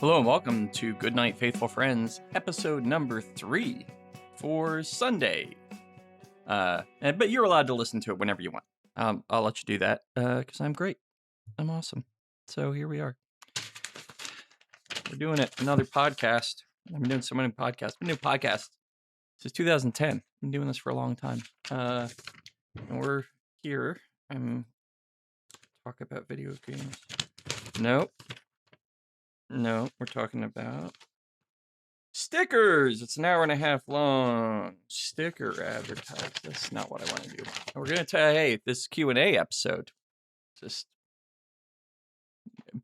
Hello and welcome to Good Night Faithful Friends, episode number 3 for Sunday. But you're allowed to listen to it whenever you want. I'll let you do that because I'm great. I'm awesome. So here we are. We're doing it. Another podcast. I've been doing so many podcasts. I've been doing podcasts since 2010. I've been doing this for a long time. And we're here. I'm talk about video games. No, we're talking about stickers. It's an hour and a half long. Sticker advertise. That's not what I want to do. We're going to tell you, hey, this Q&A episode, just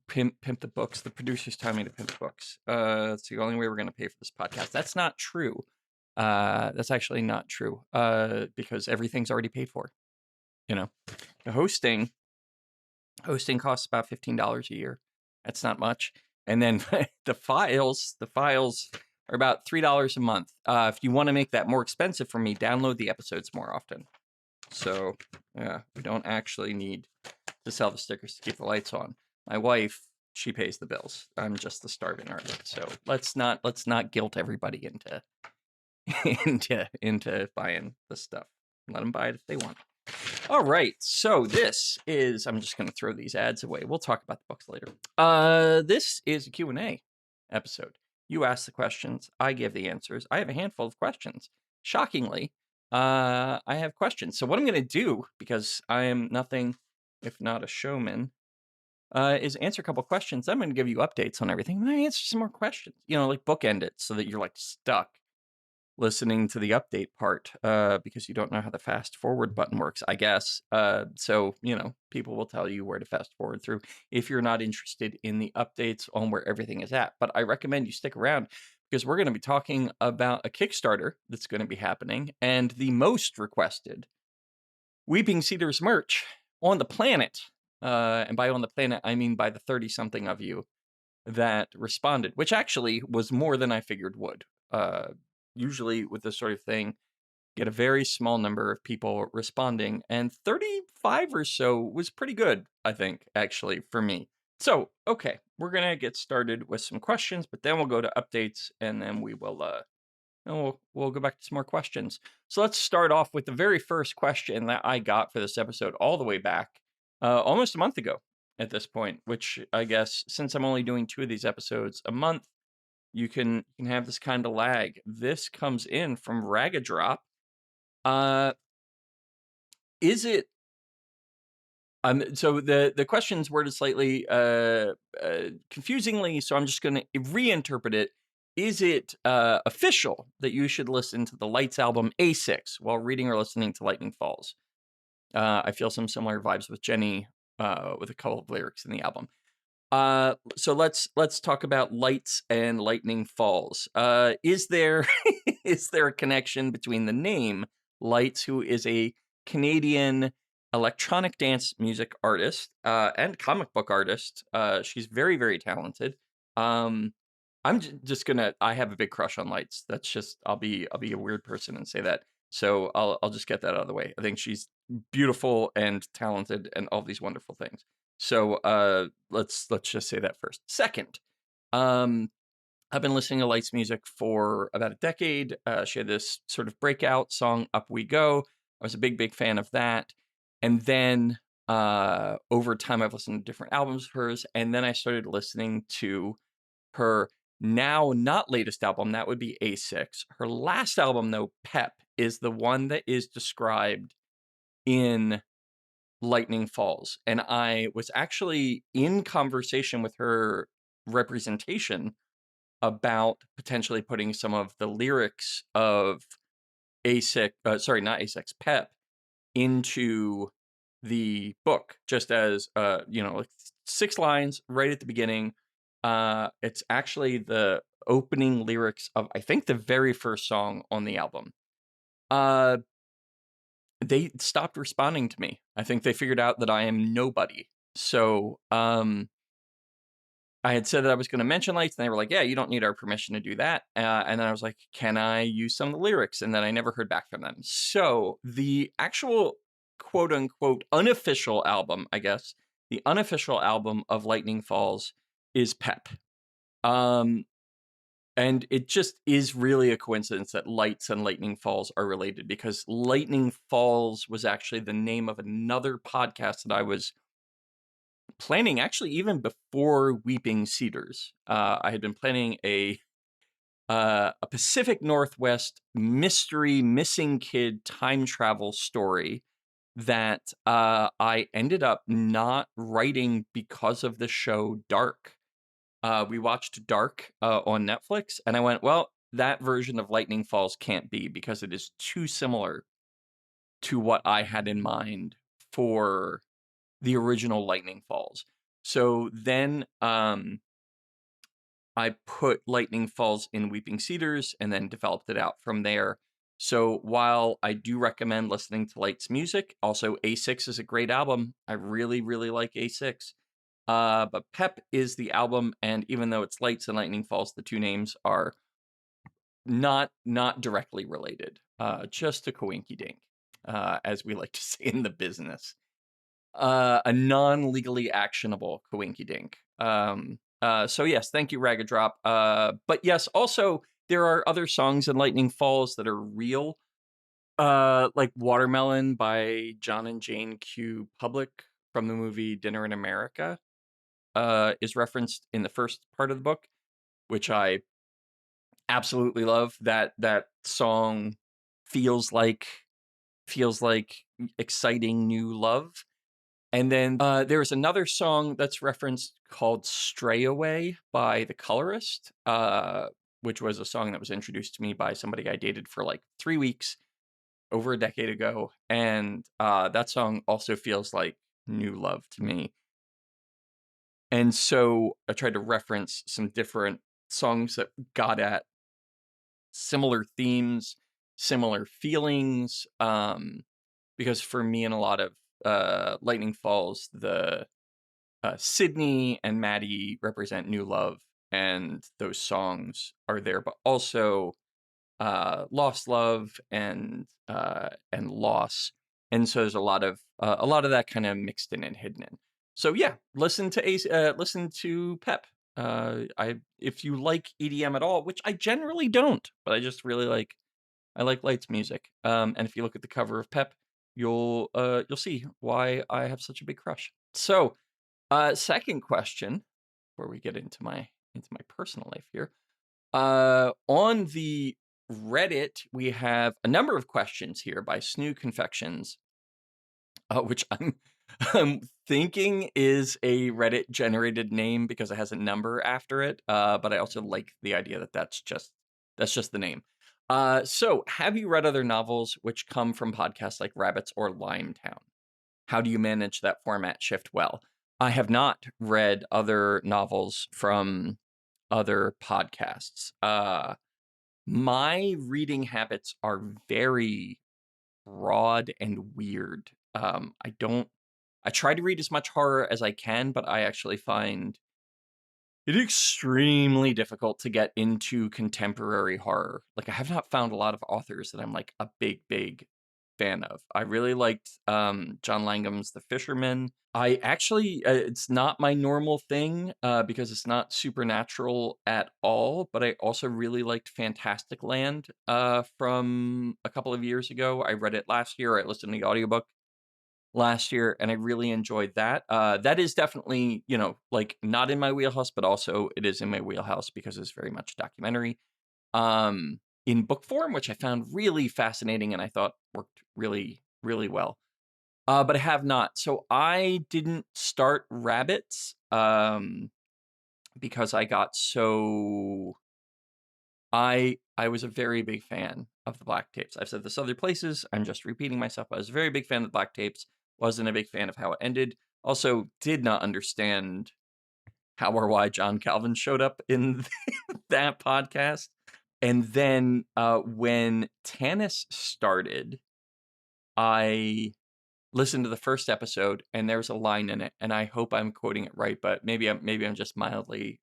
pimp the books. The producers tell me to pimp the books. It's the only way we're going to pay for this podcast. That's not true. That's actually not true because everything's already paid for. You know, the hosting costs about $15 a year. That's not much. And then the files are about $3 a month. If you want to make that more expensive for me, download the episodes more often. So yeah, we don't actually need to sell the stickers to keep the lights on. My wife, she pays the bills. I'm just the starving artist. So let's not guilt everybody into buying the stuff. Let them buy it if they want. All right, so this is, I'm just going to throw these ads away. We'll talk about the books later. This is a Q&A episode. You ask the questions, I give the answers. I have a handful of questions. Shockingly, I have questions. So what I'm going to do, because I am nothing if not a showman, is answer a couple questions. I'm going to give you updates on everything. And I answer some more questions, like bookend it so that you're like stuck listening to the update part because you don't know how the fast forward button works, I guess. So, people will tell you where to fast forward through if you're not interested in the updates on where everything is at. But I recommend you stick around because we're going to be talking about a Kickstarter that's going to be happening and the most requested Weeping Cedars merch on the planet. And by on the planet, I mean by the 30-something of you that responded, which actually was more than I figured would. Usually with this sort of thing, get a very small number of people responding, and 35 or so was pretty good, I think, actually, for me. So, okay, we're going to get started with some questions, but then we'll go to updates, and then we will, we'll go back to some more questions. So let's start off with the very first question that I got for this episode all the way back, almost a month ago at this point, which I guess, since I'm only doing 2 of these episodes a month, you can have this kind of lag. This comes in from Ragadrop. Is it? So the question's worded slightly confusingly, so I'm just going to reinterpret it. Is it official that you should listen to the Lights album A6 while reading or listening to Lightning Falls? I feel some similar vibes with Jenny with a couple of lyrics in the album. So let's talk about Lights and Lightning Falls. Is there a connection between the name Lights, who is a Canadian electronic dance music artist and comic book artist? She's very, very talented. I'm just gonna. I have a big crush on Lights. That's just. I'll be a weird person and say that. So I'll just get that out of the way. I think she's beautiful and talented and all these wonderful things. So let's just say that first. Second, I've been listening to Lights music for about a decade. She had this sort of breakout song, Up We Go. I was a big fan of that. And then over time, I've listened to different albums of hers. And then I started listening to her now not latest album. That would be A6. Her last album, though, Pep, is the one that is described in Lightning Falls. And I was actually in conversation with her representation about potentially putting some of the lyrics of A6, not A6, Pep, into the book, just as, like 6 lines right at the beginning. It's actually the opening lyrics of, I think, the very first song on the album. They stopped responding to me. I think they figured out that I am nobody. So I had said that I was going to mention Lights, and they were like, yeah, you don't need our permission to do that. And then I was like, can I use some of the lyrics? And then I never heard back from them. So the actual quote unquote unofficial album, I guess, the unofficial album of Lightning Falls is Pep. Um, and it just is really a coincidence that Lights and Lightning Falls are related, because Lightning Falls was actually the name of another podcast that I was planning, actually even before Weeping Cedars. I had been planning a Pacific Northwest mystery missing kid time travel story that I ended up not writing because of the show Dark. We watched Dark on Netflix, and I went, well, that version of Lightning Falls can't be, because it is too similar to what I had in mind for the original Lightning Falls. So then I put Lightning Falls in Weeping Cedars and then developed it out from there. So while I do recommend listening to Light's music, also A6 is a great album. I really, really like A6. But Pep is the album, and even though it's Lights and Lightning Falls, the two names are not directly related. Just a coinky dink, as we like to say in the business. A non-legally actionable coinky dink. So yes, thank you, Ragged Drop. But yes, also there are other songs in Lightning Falls that are real. Like Watermelon by John and Jane Q. Public from the movie Dinner in America is referenced in the first part of the book, which I absolutely love. That song feels like exciting new love. And then there's another song that's referenced called Stray Away by The Colorist, which was a song that was introduced to me by somebody I dated for like 3 weeks over a decade ago. And that song also feels like new love to me. And so I tried to reference some different songs that got at similar themes, similar feelings. Because for me, in a lot of Lightning Falls, the Sydney and Maddie represent new love, and those songs are there, but also lost love and loss, and so there's a lot of that kind of mixed in and hidden in. So yeah, listen to Pep. If you like EDM at all, which I generally don't, but I just really like Light's music. And if you look at the cover of Pep, you'll see why I have such a big crush. So, second question, before we get into my personal life here. On the Reddit, we have a number of questions here by Snoo Confections, which I'm thinking is a Reddit generated name because it has a number after it. But I also like the idea that that's just the name. So have you read other novels which come from podcasts like Rabbits or Limetown? How do you manage that format shift well? I have not read other novels from other podcasts. My reading habits are very broad and weird. I try to read as much horror as I can, but I actually find it extremely difficult to get into contemporary horror. Like, I have not found a lot of authors that I'm like a big fan of. I really liked John Langham's The Fisherman. I actually, it's not my normal thing because it's not supernatural at all, but I also really liked Fantastic Land from a couple of years ago. I read it last year. I listened to the audiobook last year, and I really enjoyed that. That is definitely, like, not in my wheelhouse, but also it is in my wheelhouse because it's very much a documentary in book form, which I found really fascinating and I thought worked really, really well. But I have not. So I didn't start Rabbits because I got so I was a very big fan of the Black Tapes. I've said this other places. I'm just repeating myself. I was a very big fan of the Black Tapes. Wasn't a big fan of how it ended. Also, did not understand how or why John Calvin showed up in that podcast. And then when Tanis started, I listened to the first episode, and there's a line in it, and I hope I'm quoting it right, but maybe I'm just mildly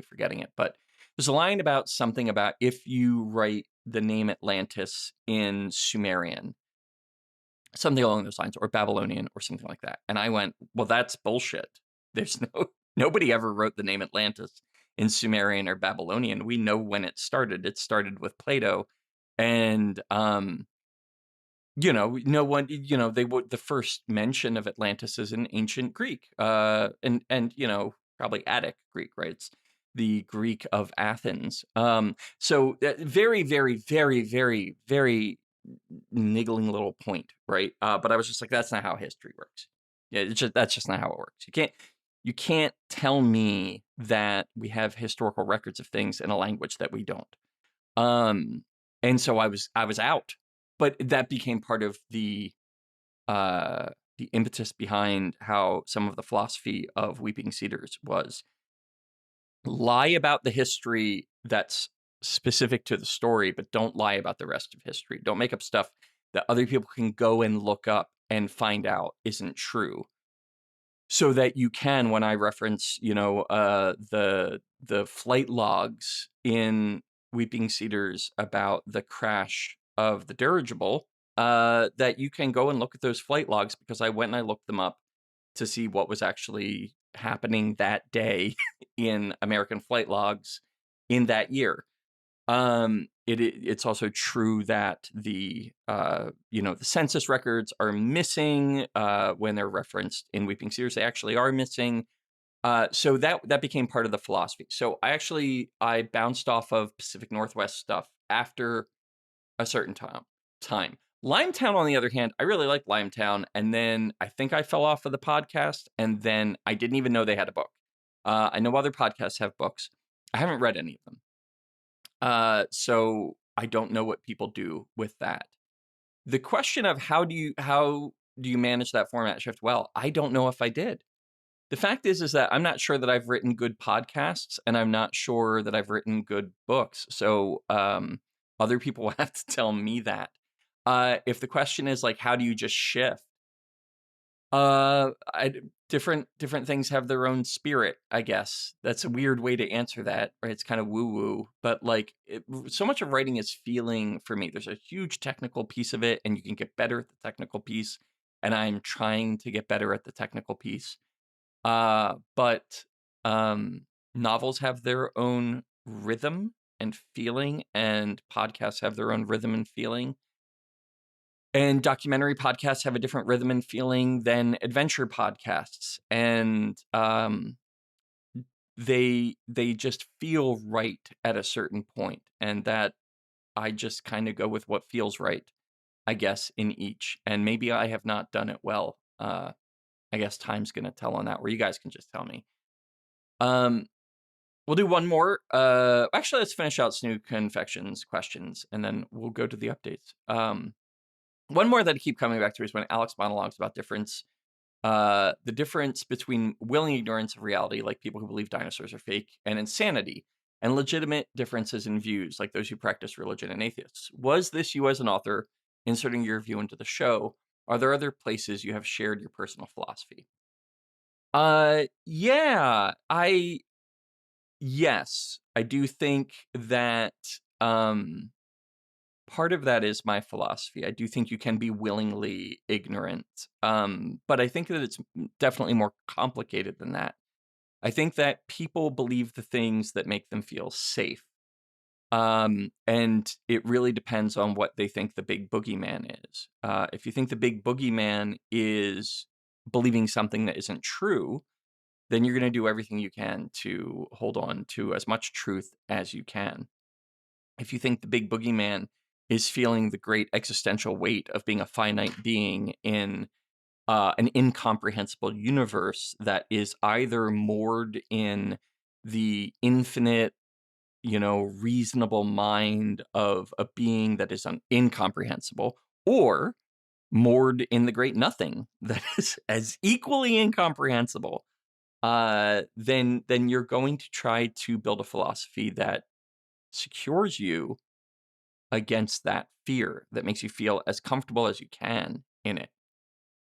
forgetting it. But there's a line about something about if you write the name Atlantis in Sumerian, something along those lines, or Babylonian, or something like that. And I went, well, that's bullshit. There's nobody ever wrote the name Atlantis in Sumerian or Babylonian. We know when it started. It started with Plato, and no one, they would the first mention of Atlantis is in ancient Greek, and probably Attic Greek, right? It's the Greek of Athens. So very, very, very, very, very niggling little point, right? But I was just like, that's not how history works. Yeah, that's just not how it works. You can't tell me that we have historical records of things in a language that we don't. Um, and so I was out, but that became part of uh the impetus behind how some of the philosophy of Weeping Cedars was lie about the history that's specific to the story, but don't lie about the rest of history. Don't make up stuff that other people can go and look up and find out isn't true. So that you can, when I reference, the flight logs in Weeping Cedars about the crash of the dirigible, that you can go and look at those flight logs, because I went and I looked them up to see what was actually happening that day in American flight logs in that year. It's also true that the census records are missing when they're referenced in Weeping Cedars. They actually are missing. So that became part of the philosophy. So I bounced off of Pacific Northwest stuff after a certain time. Limetown, on the other hand, I really liked Limetown, and then I think I fell off of the podcast, and then I didn't even know they had a book. I know other podcasts have books. I haven't read any of them. So I don't know what people do with that. The question of how do you manage that format shift well, I don't know if I did. The fact is that I'm not sure that I've written good podcasts, and I'm not sure that I've written good books. So other people will have to tell me that. If the question is like, how do you just shift? Different things have their own spirit, I guess. That's a weird way to answer that, right? It's kind of woo-woo, but like so much of writing is feeling for me. There's a huge technical piece of it, and you can get better at the technical piece, and I'm trying to get better at the technical piece. But novels have their own rhythm and feeling, and podcasts have their own rhythm and feeling. And documentary podcasts have a different rhythm and feeling than adventure podcasts. And they just feel right at a certain point. And that I just kind of go with what feels right, I guess, in each. And maybe I have not done it well. I guess time's going to tell on that, where you guys can just tell me. We'll do one more. Actually, let's finish out Snoo Confections questions, and then we'll go to the updates. One more that I keep coming back to is when Alex monologues about the difference between willing ignorance of reality, like people who believe dinosaurs are fake, and insanity, and legitimate differences in views, like those who practice religion and atheists. Was this you as an author inserting your view into the show? Are there other places you have shared your personal philosophy? Yeah, yes, I do think that part of that is my philosophy. I do think you can be willingly ignorant, but I think that it's definitely more complicated than that. I think that people believe the things that make them feel safe, and it really depends on what they think the big boogeyman is. If you think the big boogeyman is believing something that isn't true, then you're going to do everything you can to hold on to as much truth as you can. If you think the big boogeyman is feeling the great existential weight of being a finite being in an incomprehensible universe that is either moored in the infinite, reasonable mind of a being that is incomprehensible, or moored in the great nothing that is as equally incomprehensible, then you're going to try to build a philosophy that secures you against that fear, that makes you feel as comfortable as you can in it.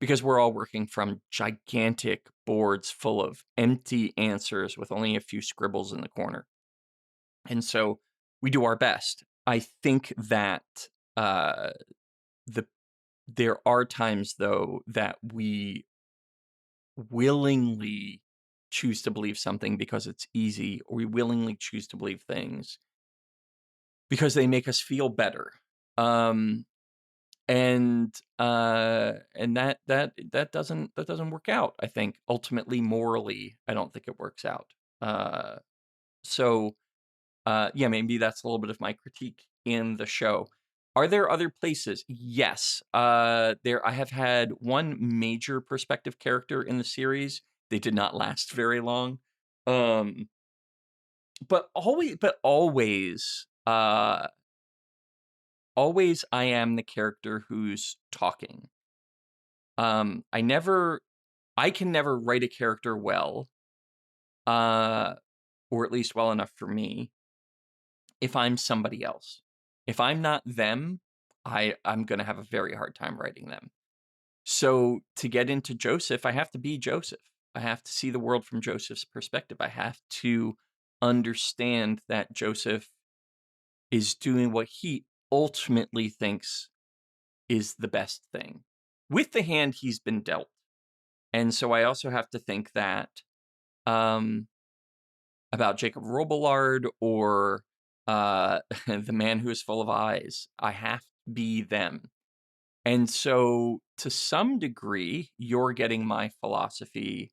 Because we're all working from gigantic boards full of empty answers with only a few scribbles in the corner. And so we do our best. I think that there are times, though, that we willingly choose to believe something because it's easy, or we willingly choose to believe things because they make us feel better. Um, and that doesn't work out. I think ultimately, morally, I don't think it works out. Uh, so yeah, maybe that's a little bit of my critique in the show. Are there other places? Yes. There I have had one major perspective character in the series. They did not last very long. Um, but always I am the character who's talking. I never I can never write a character well, uh, or at least well enough for me, if I'm somebody else. If I'm not them, I'm gonna have a very hard time writing them. So to get into Joseph, I have to be Joseph. I have to see the world from Joseph's perspective. I have to understand that Joseph is doing what he ultimately thinks is the best thing with the hand he's been dealt. And so I also have to think that um, about Jacob Robillard or the man who is full of eyes. I have to be them. And so to some degree, you're getting my philosophy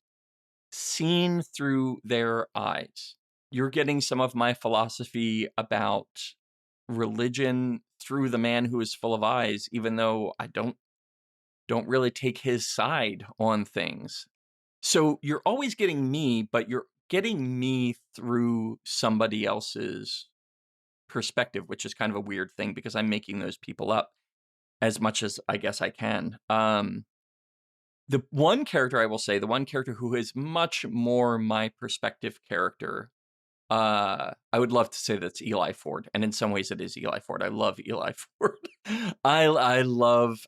seen through their eyes. You're getting some of my philosophy about religion through the man who is full of eyes, even though I don't really take his side on things. So you're always getting me, but you're getting me through somebody else's perspective, which is kind of a weird thing because I'm making those people up as much as I guess I can. The one character I will say, the one character who is much more my perspective character, I would love to say that's Eli Ford, and in some ways it is Eli Ford. I love Eli Ford. I love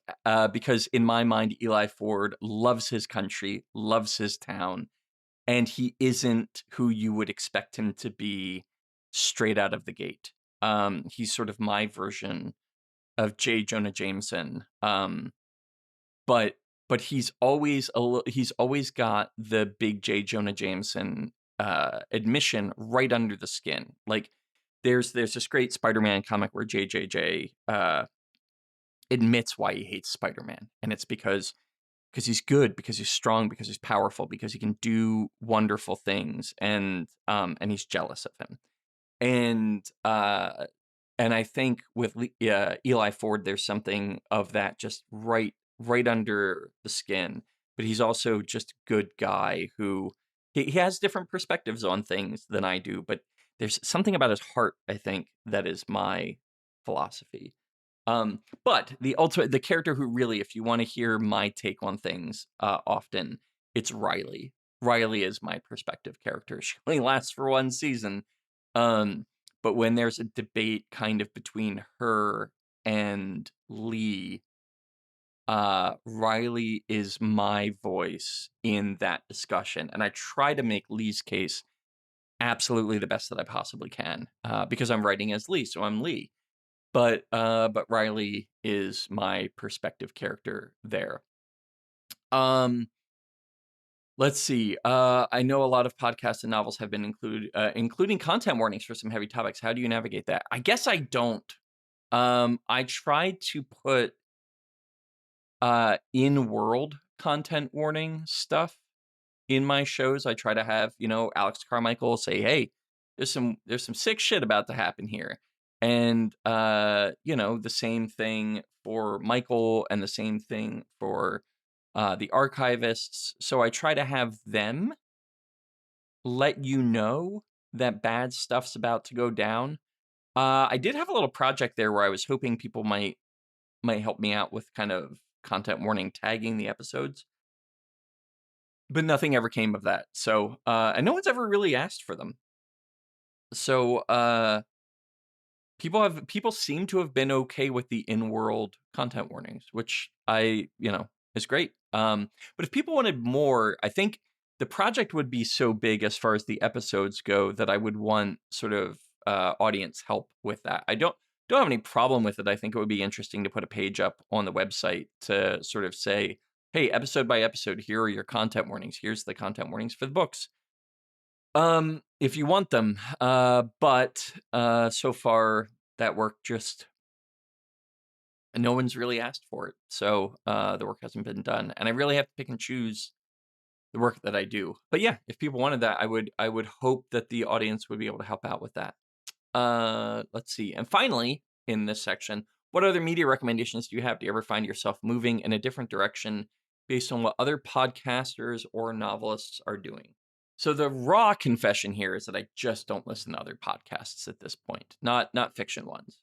because in my mind Eli Ford loves his country, loves his town, and he isn't who you would expect him to be straight out of the gate. He's sort of my version of J. Jonah Jameson. But he's always he's always got the big J. Jonah Jameson admission right under the skin. Like there's this great Spider-Man comic where JJJ admits why he hates Spider-Man, and it's because he's good, because he's strong, because he's powerful, because he can do wonderful things, and he's jealous of him. And I think with Eli Ford, there's something of that just right under the skin. But he's also just a good guy who he has different perspectives on things than I do. But there's something about his heart, I think, that is my philosophy. But the character who really, if you want to hear my take on things, often it's Riley. Riley is my perspective character. She only lasts for one season. But when there's a debate kind of between her and Lee, Riley is my voice in that discussion. And I try to make Lee's case absolutely the best that I possibly can, because I'm writing as Lee, so I'm Lee. But Riley is my perspective character there. Let's see. I know a lot of podcasts and novels have been including content warnings for some heavy topics. How do you navigate that? I guess I don't. I try to put in-world content warning stuff in my shows. I try to have, Alex Carmichael say, "Hey, there's some sick shit about to happen here." And the same thing for Michael and the same thing for the archivists. So I try to have them let you know that bad stuff's about to go down. I did have a little project there where I was hoping people might help me out with kind of content warning tagging the episodes, but nothing ever came of that. So and no one's ever really asked for them. So people seem to have been okay with the in-world content warnings, which is great. But if people wanted more, I think the project would be so big as far as the episodes go that I would want sort of audience help with that. I don't have any problem with it. I think it would be interesting to put a page up on the website to sort of say, hey, episode by episode, here are your content warnings. Here's the content warnings for the books. If you want them. But so far that work just no one's really asked for it. So the work hasn't been done. And I really have to pick and choose the work that I do. But yeah, if people wanted that, I would hope that the audience would be able to help out with that. Let's see. And finally, in this section, what other media recommendations do you have? Do you ever find yourself moving in a different direction based on what other podcasters or novelists are doing? So the raw confession here is that I just don't listen to other podcasts at this point, not fiction ones.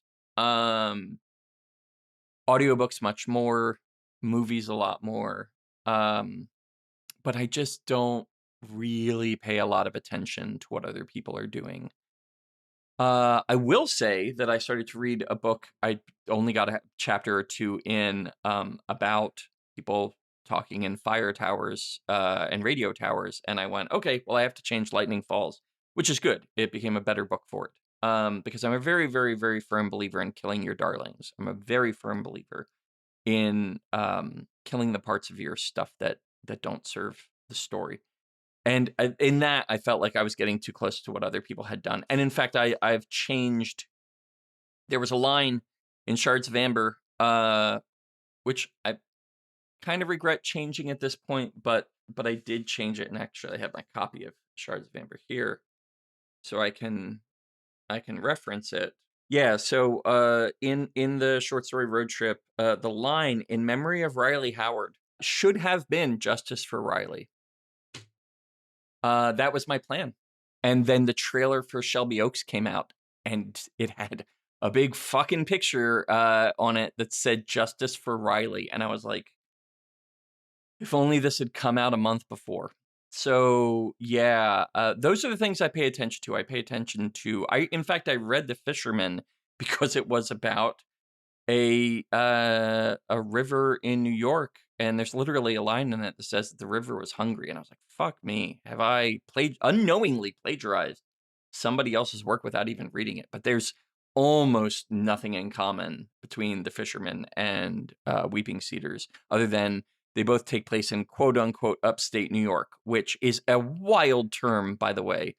Audiobooks much more, movies a lot more. But I just don't really pay a lot of attention to what other people are doing. I will say that I started to read a book. I only got a chapter or two in about people talking in fire towers and radio towers, and I went, okay, well, I have to change Lightning Falls, which is good. It became a better book for it because I'm a very, very, very firm believer in killing your darlings. I'm a very firm believer in killing the parts of your stuff that don't serve the story. And in that, I felt like I was getting too close to what other people had done. And in fact, I've changed. There was a line in Shards of Amber, which I kind of regret changing at this point, but I did change it, and actually I have my copy of Shards of Amber here, so I can reference it. Yeah, so in the short story Road Trip, the line "in memory of Riley Howard" should have been "Justice for Riley." That was my plan. And then the trailer for Shelby Oaks came out, and it had a big fucking picture on it that said "Justice for Riley," and I was like, if only this had come out a month before. So yeah, those are the things I pay attention to. I pay attention to. In fact, I read The Fisherman because it was about a river in New York, and there's literally a line in it that says that the river was hungry, and I was like, fuck me, have I unknowingly plagiarized somebody else's work without even reading it? But there's almost nothing in common between The Fisherman and Weeping Cedars, other than they both take place in quote unquote upstate New York, which is a wild term, by the way,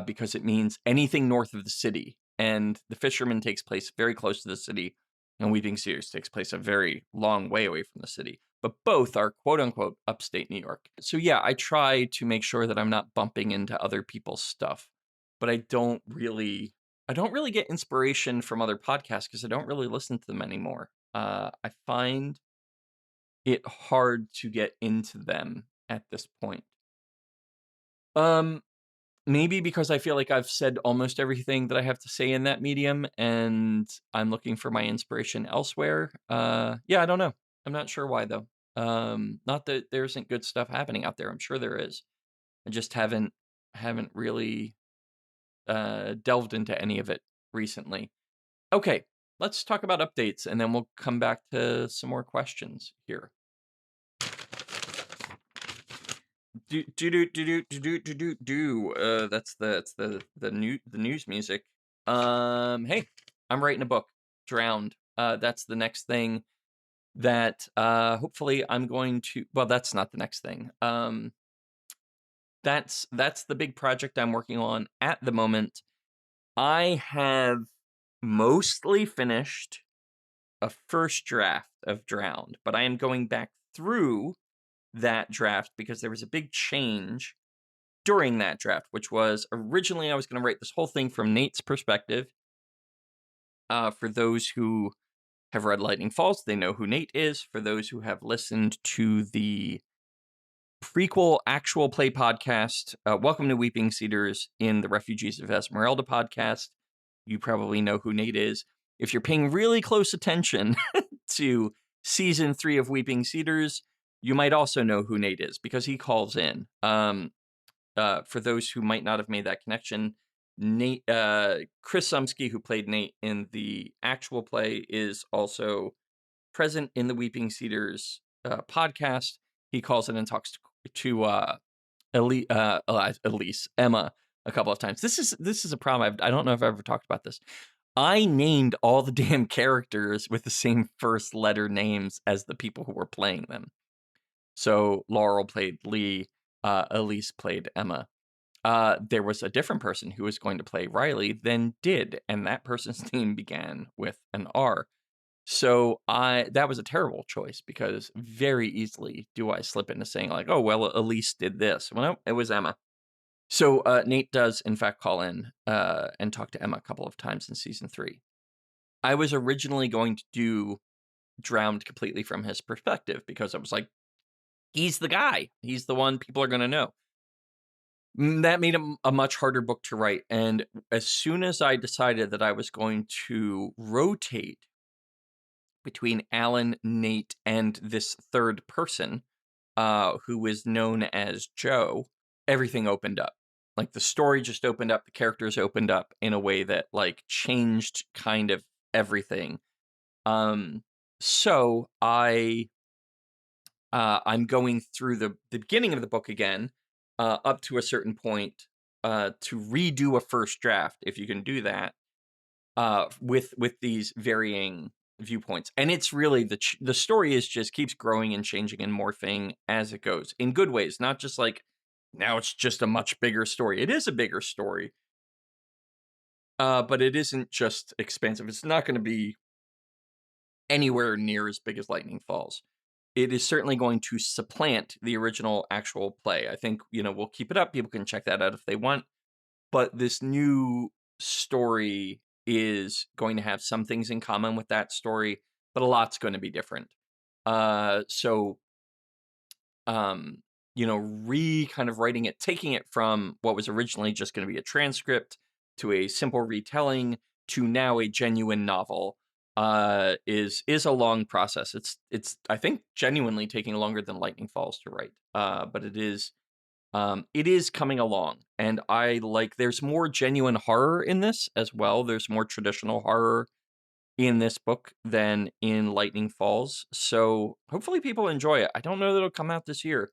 because it means anything north of the city. And The Fisherman takes place very close to the city, and Weeping Cedars takes place a very long way away from the city. But both are quote unquote upstate New York. So yeah, I try to make sure that I'm not bumping into other people's stuff, but I don't really get inspiration from other podcasts because I don't really listen to them anymore. I find it hard to get into them at this point. Maybe because I feel like I've said almost everything that I have to say in that medium, and I'm looking for my inspiration elsewhere. Yeah, I don't know. I'm not sure why though. Not that there isn't good stuff happening out there. I'm sure there is. I just haven't really delved into any of it recently. Okay, let's talk about updates, and then we'll come back to some more questions here. That's the news music. Hey, I'm writing a book, Drowned. That's the next thing that hopefully I'm going to. Well, that's not the next thing. That's the big project I'm working on at the moment. I have mostly finished a first draft of Drowned, but I am going back through that draft because there was a big change during that draft, which was originally I was going to write this whole thing from Nate's perspective. For those who have read Lightning Falls, they know who Nate is. For those who have listened to the prequel actual play podcast, Welcome to Weeping Cedars in the Refugees of Esmeralda podcast, you probably know who Nate is. If you're paying really close attention to season 3 of Weeping Cedars, you might also know who Nate is because he calls in. For those who might not have made that connection, Nate, Chris Sumsky, who played Nate in the actual play, is also present in the Weeping Cedars podcast. He calls in and talks to Elise, Emma, a couple of times. This is a problem. I don't know if I've ever talked about this. I named all the damn characters with the same first letter names as the people who were playing them. So Laurel played Lee, Elise played Emma. there was a different person who was going to play Riley than did, and that person's name began with an R. So that was a terrible choice because very easily do I slip into saying like, oh well, Elise did this. Well, no, it was Emma. So Nate does in fact call in and talk to Emma a couple of times in season 3. I was originally going to do Drowned completely from his perspective because I was like, he's the guy. He's the one people are going to know. That made a much harder book to write. And as soon as I decided that I was going to rotate between Alan, Nate, and this third person, who is known as Joe, everything opened up. Like the story just opened up, the characters opened up in a way that like changed kind of everything. So I'm going through the beginning of the book again, up to a certain point, to redo a first draft, if you can do that, with these varying viewpoints. And it's really the story is just keeps growing and changing and morphing as it goes in good ways, not just like now it's just a much bigger story. It is a bigger story, but it isn't just expansive. It's not going to be anywhere near as big as Lightning Falls. It is certainly going to supplant the original actual play. I think, we'll keep it up. People can check that out if they want. But this new story is going to have some things in common with that story, but a lot's going to be different. So, kind of writing it, taking it from what was originally just going to be a transcript to a simple retelling to now a genuine novel, is a long process. It's I think genuinely taking longer than Lightning Falls to write. But it is coming along, and there's more genuine horror in this as well. There's more traditional horror in this book than in Lightning Falls. So hopefully people enjoy it. I don't know that it'll come out this year,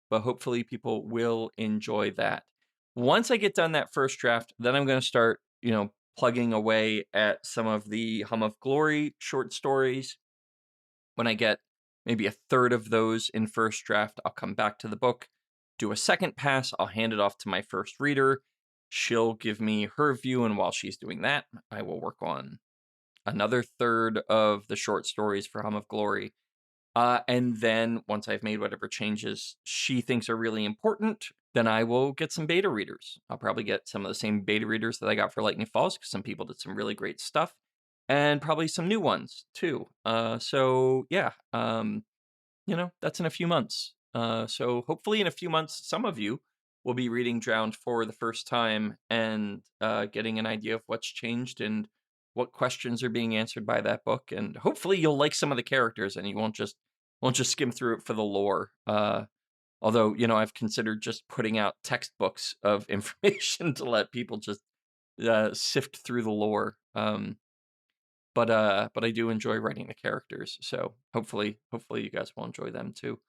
but hopefully people will enjoy that. Once I get done that first draft, then I'm going to start, plugging away at some of the Hum of Glory short stories. When I get maybe a third of those in first draft, I'll come back to the book, do a second pass. I'll hand it off to my first reader. She'll give me her view, and while she's doing that, I will work on another third of the short stories for Hum of Glory. And then once I've made whatever changes she thinks are really important, then I will get some beta readers. I'll probably get some of the same beta readers that I got for Lightning Falls, because some people did some really great stuff, and probably some new ones too. So yeah, that's in a few months. So hopefully in a few months, some of you will be reading Drowned for the first time and getting an idea of what's changed and what questions are being answered by that book. And hopefully you'll like some of the characters and you won't just skim through it for the lore. Although, I've considered just putting out textbooks of information to let people just sift through the lore. But I do enjoy writing the characters, so hopefully you guys will enjoy them too.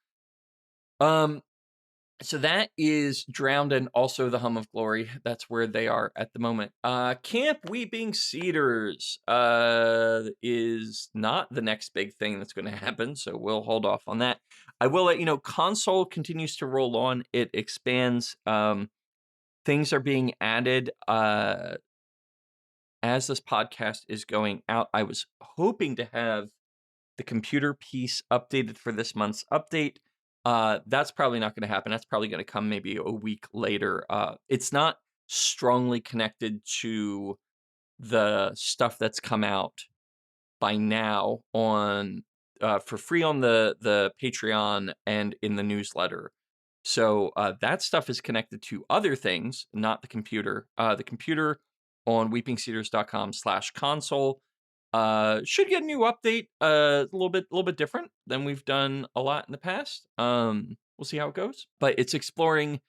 So that is Drowned and also the Hum of Glory. That's where they are at the moment. Camp Weeping Cedars is not the next big thing that's going to happen, so we'll hold off on that. I will let you know, console continues to roll on. It expands. Things are being added as this podcast is going out. I was hoping to have the computer piece updated for this month's update. That's probably not going to happen. That's probably going to come maybe a week later. It's not strongly connected to the stuff that's come out by now on for free on the Patreon and in the newsletter. So that stuff is connected to other things, not the computer. The computer on weepingcedars.com/console should get a new update, a little bit different than we've done a lot in the past. We'll see how it goes, but it's exploring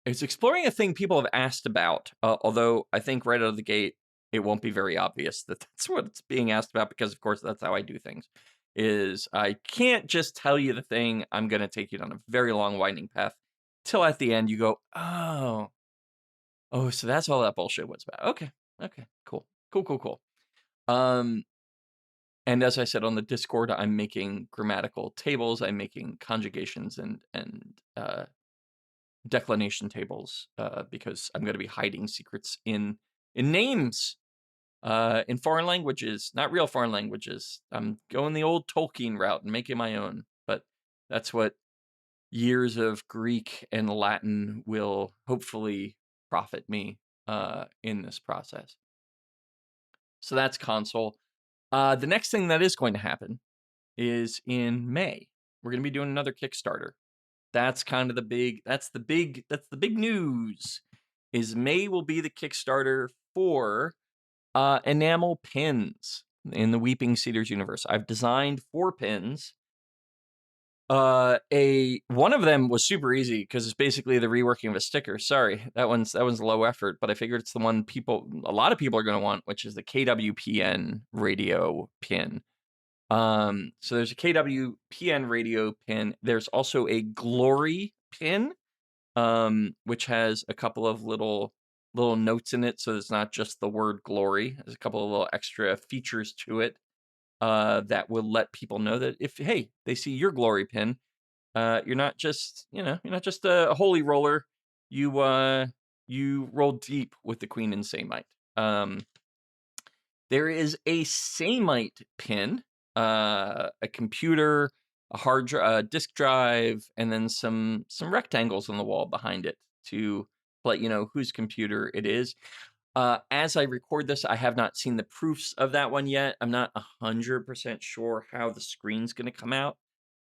a thing people have asked about. Although I think right out of the gate, it won't be very obvious that that's what it's being asked about, because of course that's how I do things. Is I can't just tell you the thing. I'm going to take you down a very long winding path till at the end you go, oh, so that's all that bullshit was about. Okay, cool. And as I said on the Discord, I'm making grammatical tables. I'm making conjugations and declination tables because I'm going to be hiding secrets in names, in foreign languages, not real foreign languages. I'm going the old Tolkien route and making my own, but that's what years of Greek and Latin will hopefully profit me in this process. So that's console. The next thing that is going to happen is in May. We're going to be doing another Kickstarter. That's kind of that's the big news. Is May will be the Kickstarter for enamel pins in the Weeping Cedars universe. I've designed 4 pins. One of them was super easy because it's basically the reworking of a sticker. Sorry, that one's low effort, but I figured it's the one a lot of people are going to want, which is the KWPN radio pin. So there's a KWPN radio pin. There's also a Glory pin, which has a couple of little notes in it, so it's not just the word glory. There's a couple of little extra features to it that will let people know that if they see your glory pin, you're not just a holy roller. You roll deep with the Queen and Samite. There is a Samite pin, a computer, a disk drive, and then some rectangles on the wall behind it to let you know whose computer it is. As I record this, I have not seen the proofs of that one yet. I'm not 100% sure how the screen's going to come out.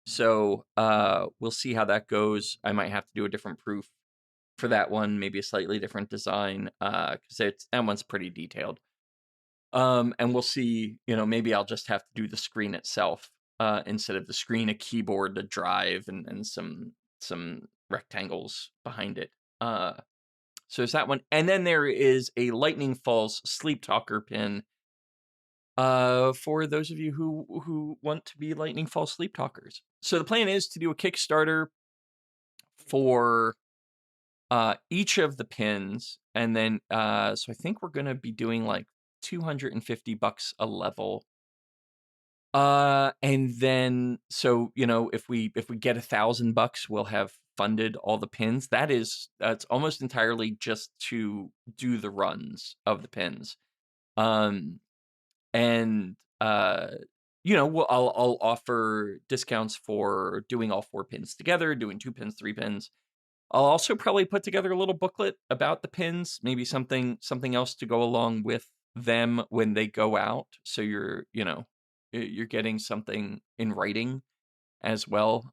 So we'll see how that goes. I might have to do a different proof for that one, maybe a slightly different design, because that one's pretty detailed. And we'll see, maybe I'll just have to do the screen itself instead of the screen, a keyboard, a drive, and some rectangles behind it. So there's that one. And then there is a Lightning Falls Sleep Talker pin for those of you who want to be Lightning Falls Sleep Talkers. So the plan is to do a Kickstarter for each of the pins. And then, so I think we're going to be doing like $250 a level. And then, so, if we get $1,000, we'll have funded all the pins. That's almost entirely just to do the runs of the pins. And I'll offer discounts for doing all 4 pins together, doing 2 pins, 3 pins. I'll also probably put together a little booklet about the pins, maybe something else to go along with them when they go out. So you're getting something in writing as well.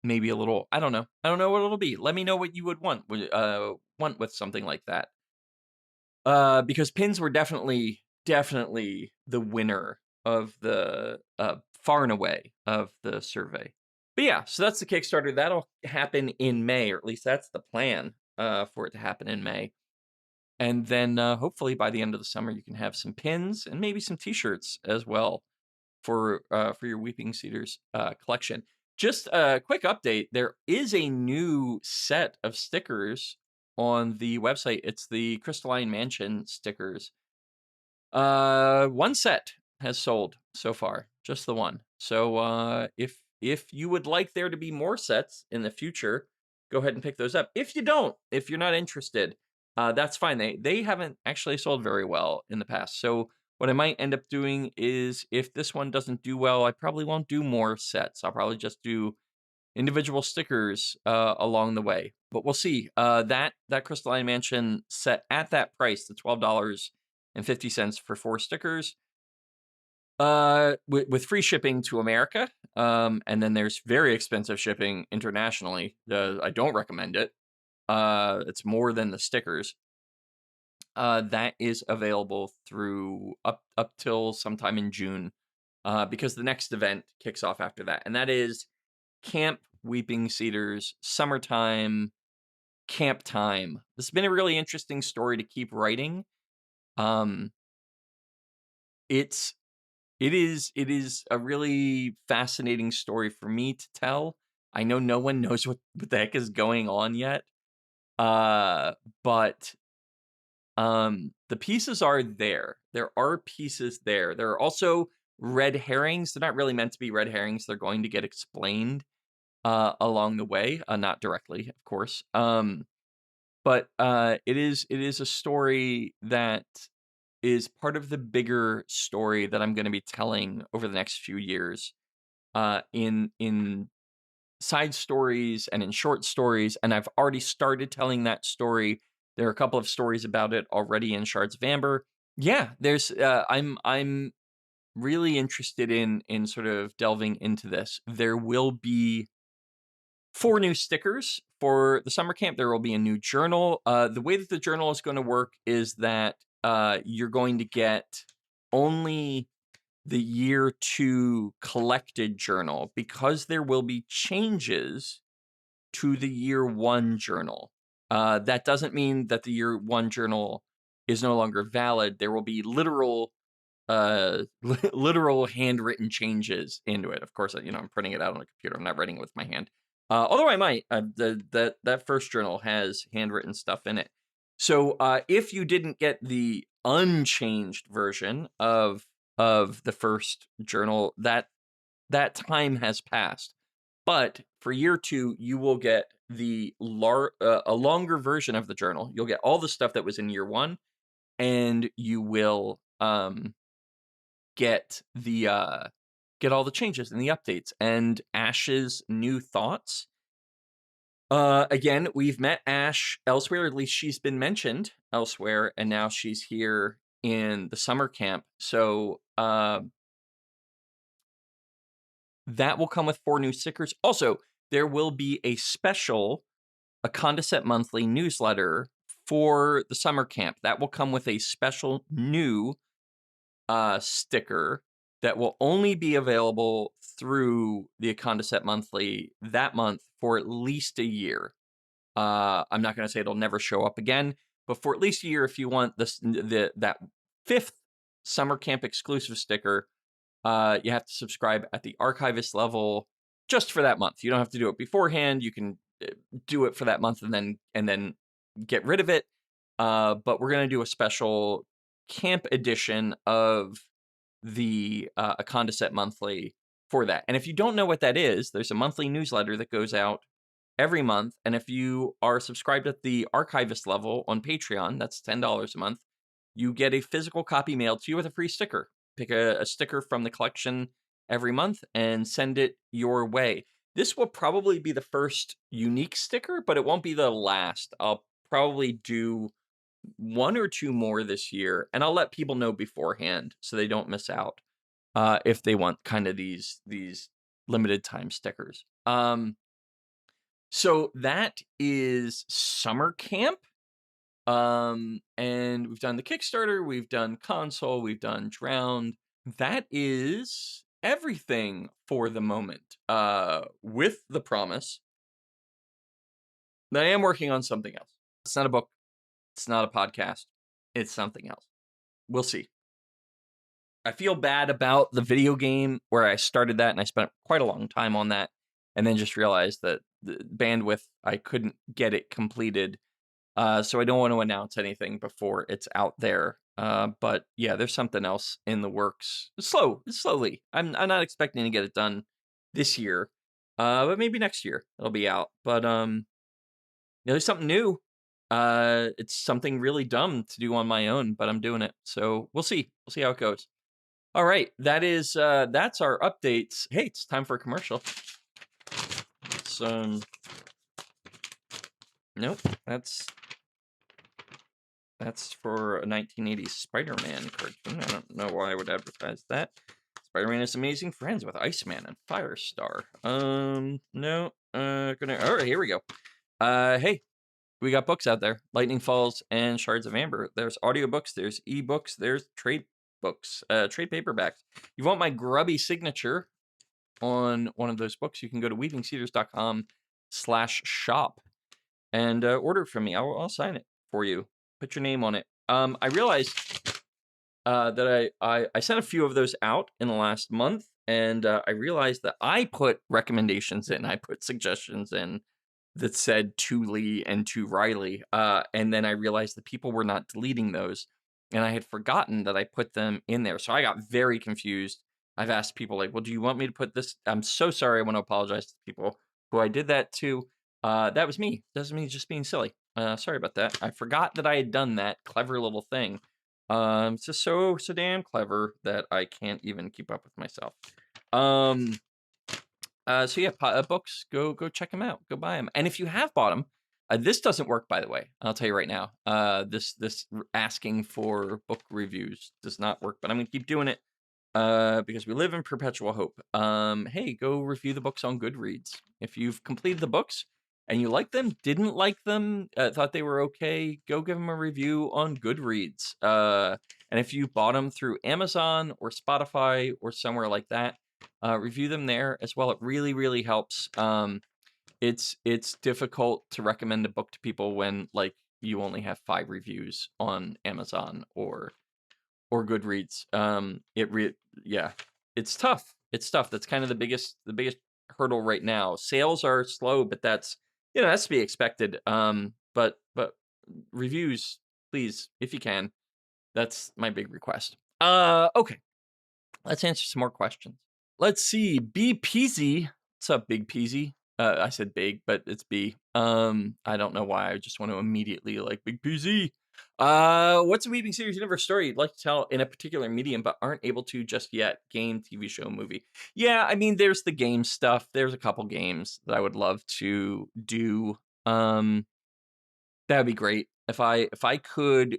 Maybe a little, I don't know what it'll be. Let me know what you would want with something like that. Because pins were definitely the winner of the far and away of the survey. But yeah, so that's the Kickstarter. That'll happen in May, or at least that's the plan for it to happen in May. And then hopefully by the end of the summer, you can have some pins and maybe some T-shirts as well for your Weeping Cedars collection. Just a quick update: there is a new set of stickers on the website. It's the Crystalline Mansion stickers. One set has sold so far, just the one. So if you would like there to be more sets in the future, go ahead and pick those up. If you're not interested, that's fine. They haven't actually sold very well in the past. So what I might end up doing is, if this one doesn't do well, I probably won't do more sets. I'll probably just do individual stickers along the way. But we'll see. That Crystalline Mansion set at that price, the $12.50 for 4 stickers, with free shipping to America, and then there's very expensive shipping internationally. I don't recommend it. It's more than the stickers. That is available through up till sometime in June, because the next event kicks off after that, and that is Camp Weeping Cedars Summertime Camp Time. This has been a really interesting story to keep writing. It is a really fascinating story for me to tell. I know no one knows what the heck is going on yet. But the pieces are there. There are pieces there. There are also red herrings. They're not really meant to be red herrings. They're going to get explained along the way, not directly, of course. But it is a story that is part of the bigger story that I'm going to be telling over the next few years, in side stories and in short stories, and I've already started telling that story. There are a couple of stories about it already in Shards of Amber. Yeah, there's I'm really interested in sort of delving into this. There will be 4 new stickers for the summer camp. There will be a new journal. The way that the journal is going to work is that you're going to get only the year 2 collected journal, because there will be changes to the year 1 journal. That doesn't mean that the year 1 journal is no longer valid. There will be literal handwritten changes into it. Of course, I'm printing it out on a computer. I'm not writing it with my hand. Although I might. That first journal has handwritten stuff in it. So if you didn't get the unchanged version of the first journal, that time has passed. But for year 2, you will get a longer version of the journal. You'll get all the stuff that was in year 1, and you will get all the changes and the updates and Ash's new thoughts. Again, we've met Ash elsewhere, or at least she's been mentioned elsewhere, and now she's here in the summer camp. So that will come with 4 new stickers. Also, there will be a Condaset Monthly newsletter for the summer camp. That will come with a special new sticker that will only be available through the Condaset Monthly that month for at least a year. I'm not going to say it'll never show up again, but for at least a year, if you want that 5th summer camp exclusive sticker, you have to subscribe at the archivist level just for that month. You don't have to do it beforehand. You can do it for that month and then get rid of it. But we're going to do a special camp edition of the Condaset Monthly for that. And if you don't know what that is, there's a monthly newsletter that goes out every month. And if you are subscribed at the archivist level on Patreon, that's $10 a month, you get a physical copy mailed to you with a free sticker. Pick a sticker from the collection every month and send it your way. This will probably be the first unique sticker, but it won't be the last. I'll probably do 1 or 2 more this year, and I'll let people know beforehand so they don't miss out if they want kind of these limited time stickers. So that is summer camp. And we've done the Kickstarter, we've done console, we've done Drowned. That is everything for the moment. With the promise that I am working on something else. It's not a book. It's not a podcast. It's something else. We'll see. I feel bad about the video game where I started that and I spent quite a long time on that, and then just realized that the bandwidth, I couldn't get it completed. So I don't want to announce anything before it's out there. But yeah, there's something else in the works. Slowly. I'm not expecting to get it done this year. But maybe next year it'll be out. But there's something new. It's something really dumb to do on my own, but I'm doing it. So we'll see. We'll see how it goes. All right, that's our updates. Hey, it's time for a commercial. It's nope, that's for a 1980s Spider-Man cartoon. I don't know why I would advertise that. Spider-Man is amazing friends with Iceman and Firestar. No, all right, here we go. Hey, we got books out there. Lightning Falls and Shards of Amber. There's audiobooks, there's ebooks, there's trade books, trade paperbacks. You want my grubby signature on one of those books, you can go to weavingcedars.com/shop and order it from me. I'll sign it for you. Put your name on it. I realized that I sent a few of those out in the last month, and I realized that I put recommendations in, I put suggestions in that said to Lee and to Riley, and then I realized that people were not deleting those, and I had forgotten that I put them in there, so I got very confused. I've asked people, like, well, do you want me to put this? I'm so sorry. I want to apologize to people who I did that to. That was me. That was me just being silly. Sorry about that. I forgot that I had done that clever little thing. It's just so damn clever that I can't even keep up with myself. Um, so yeah, books. Go check them out. Go buy them. And if you have bought them, this doesn't work, by the way. I'll tell you right now. This asking for book reviews does not work. But I'm gonna keep doing it because we live in perpetual hope. Hey, go review the books on Goodreads. If you've completed the books and you like them, didn't like them, thought they were okay, go give them a review on Goodreads. And if you bought them through Amazon or Spotify or somewhere like that, review them there as well. It really, really helps. It's difficult to recommend a book to people when like you only have 5 reviews on Amazon or Goodreads. Yeah, it's tough. It's tough. That's kind of the biggest hurdle right now. Sales are slow, but that's to be expected. But reviews, please, if you can. That's my big request. Okay. Let's answer some more questions. Let's see. B Peasy. What's up, Big Peasy? I said big, but it's B. I don't know why. I just want to immediately like Big Peasy. What's a Weeping Series universe story you'd like to tell in a particular medium but aren't able to just yet? Game, TV show, movie. Yeah, I mean, there's the game stuff. There's a couple games that I would love to do. That would be great if I could.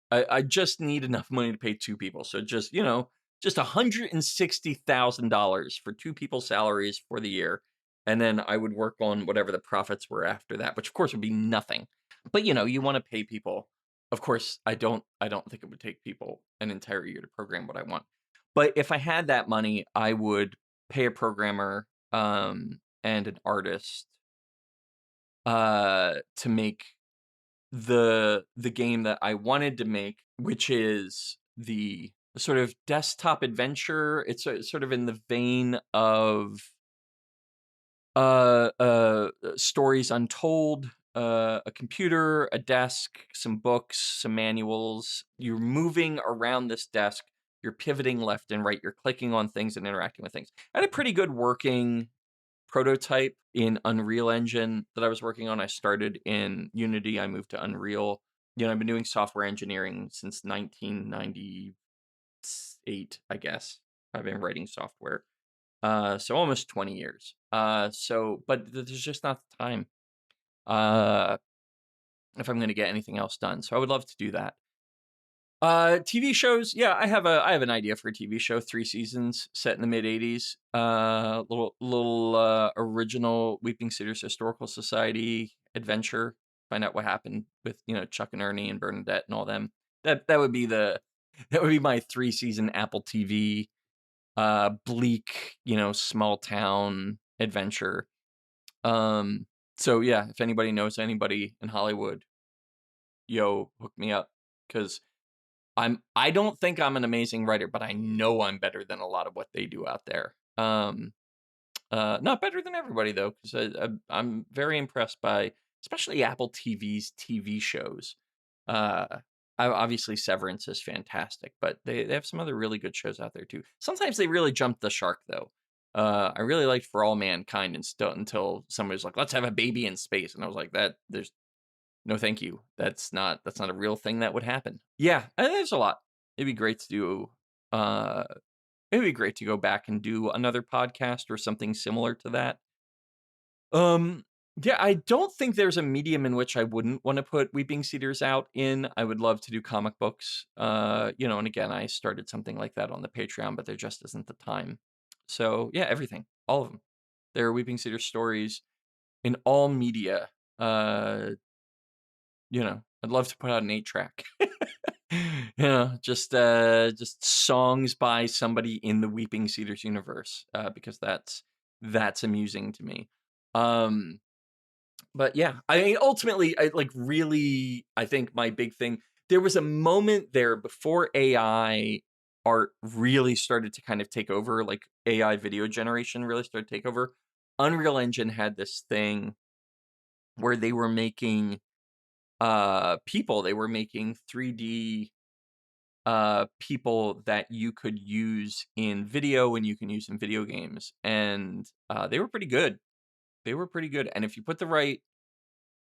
I just need enough money to pay 2 people. So just $160,000 for 2 people's salaries for the year, and then I would work on whatever the profits were after that, which of course would be nothing. But you want to pay people. Of course, I don't think it would take people an entire year to program what I want. But if I had that money, I would pay a programmer and an artist to make the game that I wanted to make, which is the sort of desktop adventure. It's sort of in the vein of Stories Untold, a computer, a desk, some books, some manuals. You're moving around this desk. You're pivoting left and right. You're clicking on things and interacting with things. I had a pretty good working prototype in Unreal Engine that I was working on. I started in Unity. I moved to Unreal. I've been doing software engineering since 1998, I guess. I've been writing software. So almost 20 years. But there's just not the time if I'm going to get anything else done. So I would love to do that. TV shows, yeah, I have an idea for a TV show, 3 seasons set in the mid 80s. Little original Weeping Cedars Historical Society adventure. Find out what happened with, Chuck and Ernie and Bernadette and all them. That would be my 3-season Apple TV bleak, small town adventure. So yeah, if anybody knows anybody in Hollywood, hook me up, because I don't think I'm an amazing writer, but I know I'm better than a lot of what they do out there. Not better than everybody though, because I'm very impressed by especially Apple TV's TV shows. Obviously Severance is fantastic, but they have some other really good shows out there too. Sometimes they really jump the shark though. I really liked For All Mankind until somebody's like, let's have a baby in space, and I was like, there's no thank you. That's not a real thing that would happen. Yeah, there's a lot. It'd be great to do. It'd be great to go back and do another podcast or something similar to that. Yeah, I don't think there's a medium in which I wouldn't want to put Weeping Cedars out in. I would love to do comic books. And again, I started something like that on the Patreon, but there just isn't the time. So yeah, everything, all of them. There are Weeping Cedars stories in all media. I'd love to put out an 8-track. Just songs by somebody in the Weeping Cedars universe, because that's amusing to me. But yeah, I mean, ultimately, I think my big thing, there was a moment there before AI art really started to kind of take over, like AI video generation really started to take over. Unreal Engine had this thing where they were making people. They were making 3D people that you could use in video and you can use in video games, and they were pretty good. They were pretty good, and if you put the right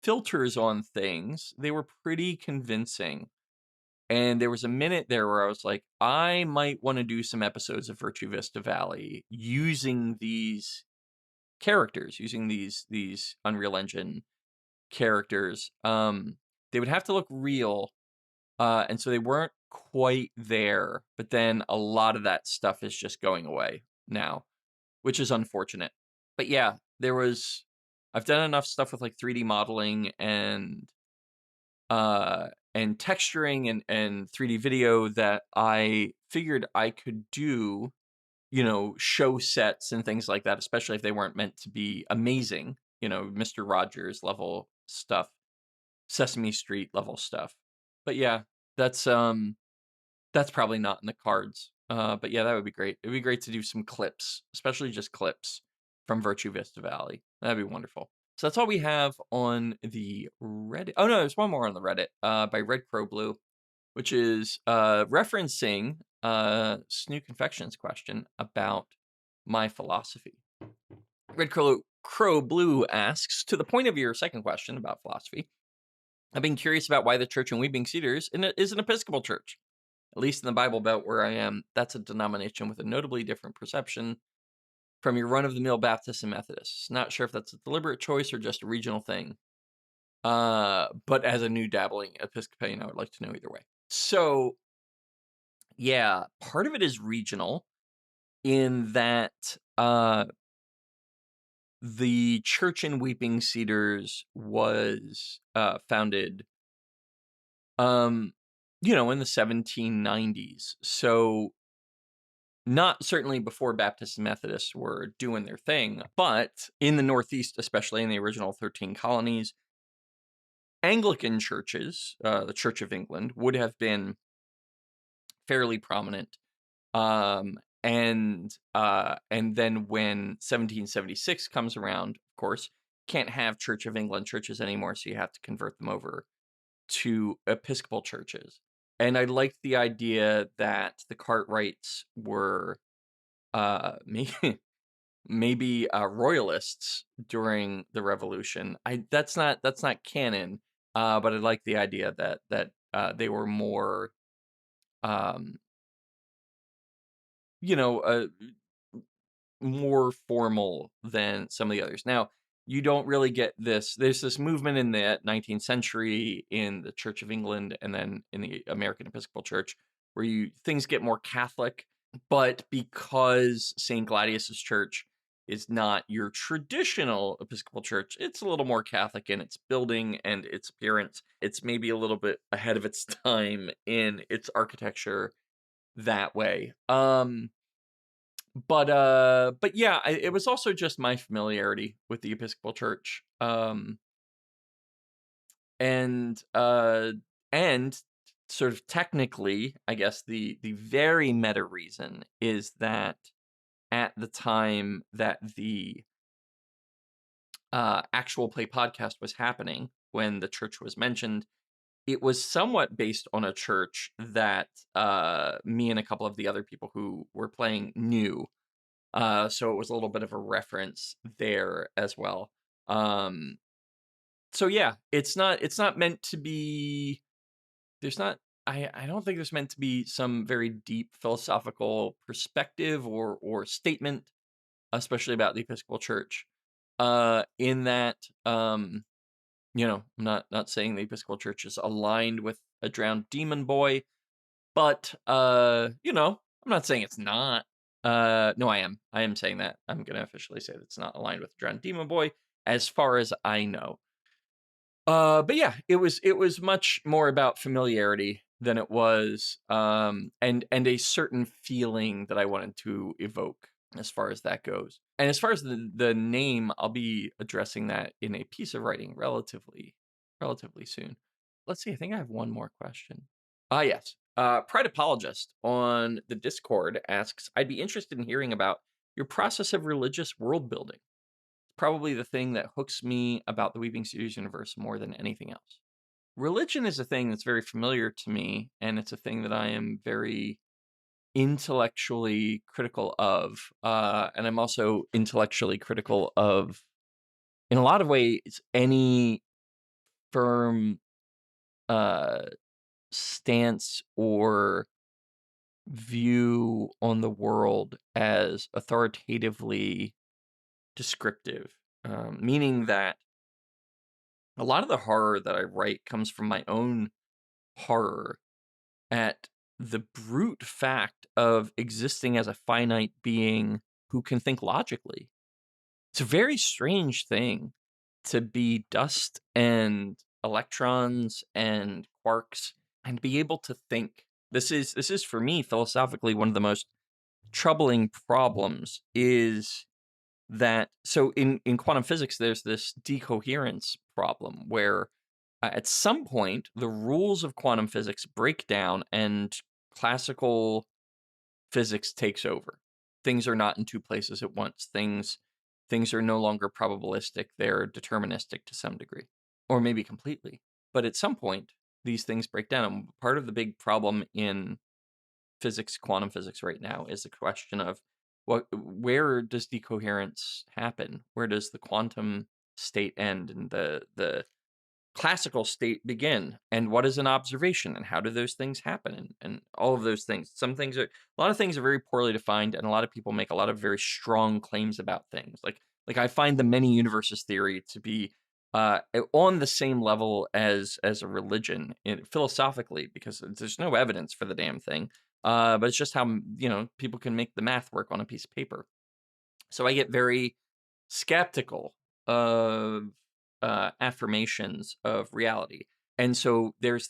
filters on things, they were pretty convincing. And there was a minute there where I was like, I might want to do some episodes of Virtue Vista Valley using these characters, using these Unreal Engine characters. They would have to look real, and so they weren't quite there. But then a lot of that stuff is just going away now, which is unfortunate. But yeah, I've done enough stuff with like 3D modeling and texturing and 3D video that I figured I could do, show sets and things like that, especially if they weren't meant to be amazing, Mr. Rogers level stuff, Sesame Street level stuff. But yeah, that's that's probably not in the cards. But yeah, that would be great. It would be great to do some clips, especially just clips from Virtue Vista Valley. That'd be wonderful. So that's all we have on the Reddit. Oh no, there's one more on the Reddit by Red Crow Blue, which is referencing Snoo Confections question about my philosophy. Red Crow Blue asks, to the point of your second question about philosophy, I've been curious about why the church in Weeping Cedars is an Episcopal church. At least in the Bible Belt where I am, that's a denomination with a notably different perception from your run-of-the-mill Baptists and Methodists. Not sure if that's a deliberate choice or just a regional thing. But as a new dabbling Episcopalian, I would like to know either way. So, yeah, part of it is regional in that the church in Weeping Cedars was founded, in the 1790s. So not certainly before Baptists and Methodists were doing their thing, but in the Northeast, especially in the original 13 colonies, Anglican churches, the Church of England, would have been fairly prominent. And then when 1776 comes around, of course, can't have Church of England churches anymore, so you have to convert them over to Episcopal churches. And I liked the idea that the Cartwrights were maybe royalists during the Revolution. That's not canon, but I like the idea that they were more, um, you know, uh, more formal than some of the others. Now, you don't really get this. There's this movement in the 19th century in the Church of England and then in the American Episcopal Church where things get more Catholic, but because St. Gladius's church is not your traditional Episcopal church, it's a little more Catholic in its building and its appearance. It's maybe a little bit ahead of its time in its architecture that way. But yeah, it was also just my familiarity with the Episcopal Church. And sort of technically, I guess the very meta reason is that at the time that the actual play podcast was happening, when the church was mentioned, it was somewhat based on a church that me and a couple of the other people who were playing knew. So it was a little bit of a reference there as well. So yeah, it's not meant to be. There's not. I don't think there's meant to be some very deep philosophical perspective or statement, especially about the Episcopal Church. In that, I'm not saying the Episcopal Church is aligned with a drowned demon boy, but I'm not saying it's not. No, I am. I am saying that. I'm gonna officially say that it's not aligned with Drowned Demon Boy, as far as I know. But yeah, it was much more about familiarity than it was, and a certain feeling that I wanted to evoke as far as that goes. And as far as the name, I'll be addressing that in a piece of writing relatively soon. Let's see. I think I have one more question. Yes. Pride Apologist on the Discord asks, I'd be interested in hearing about your process of religious world building. It's probably the thing that hooks me about the Weeping Cedars universe more than anything else. Religion is a thing that's very familiar to me, and it's a thing that I am very intellectually critical of. And I'm also intellectually critical of in a lot of ways, any firm uh, stance or view on the world as authoritatively descriptive, meaning that a lot of the horror that I write comes from my own horror at the brute fact of existing as a finite being who can think logically. It's a very strange thing to be dust and electrons and quarks and be able to think. This is for me philosophically one of the most troubling problems is that so in quantum physics there's this decoherence problem where at some point the rules of quantum physics break down and classical physics takes over. Things are not in two places at once. Things are no longer probabilistic, they're deterministic to some degree, or maybe completely. But at some point these things break down, and part of the big problem in physics, quantum physics right now is the question of where does decoherence happen? Where does the quantum state end and the classical state begin? And what is an observation? And how do those things happen? And all of those things. A lot of things are very poorly defined, and a lot of people make a lot of very strong claims about things. Like I find the many universes theory to be on the same level as a religion philosophically, because there's no evidence for the damn thing. But it's just how people can make the math work on a piece of paper. So I get very skeptical of affirmations of reality, and so there's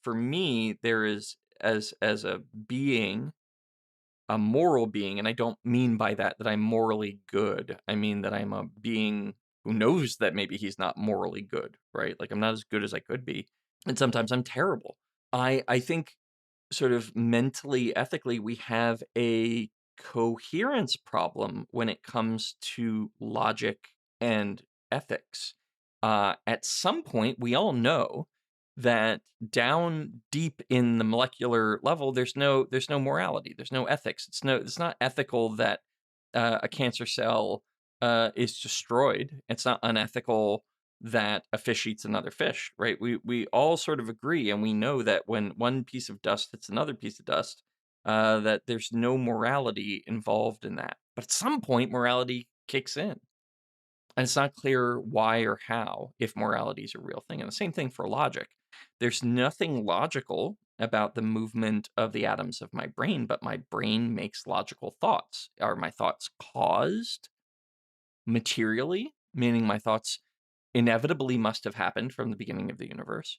for me there is as a being, a moral being, and I don't mean by that I'm morally good. I mean that I'm a being who knows that maybe he's not morally good, right? Like I'm not as good as I could be, and sometimes I'm terrible. I think sort of mentally, ethically, we have a coherence problem when it comes to logic and ethics. At some point, we all know that down deep in the molecular level, there's no morality, there's no ethics. It's not ethical that a cancer cell is destroyed. It's not unethical that a fish eats another fish, right? We all sort of agree, and we know that when one piece of dust hits another piece of dust, that there's no morality involved in that. But at some point, morality kicks in, and it's not clear why or how, if morality is a real thing. And the same thing for logic. There's nothing logical about the movement of the atoms of my brain, but my brain makes logical thoughts. Are my thoughts caused materially, meaning my thoughts inevitably must have happened from the beginning of the universe?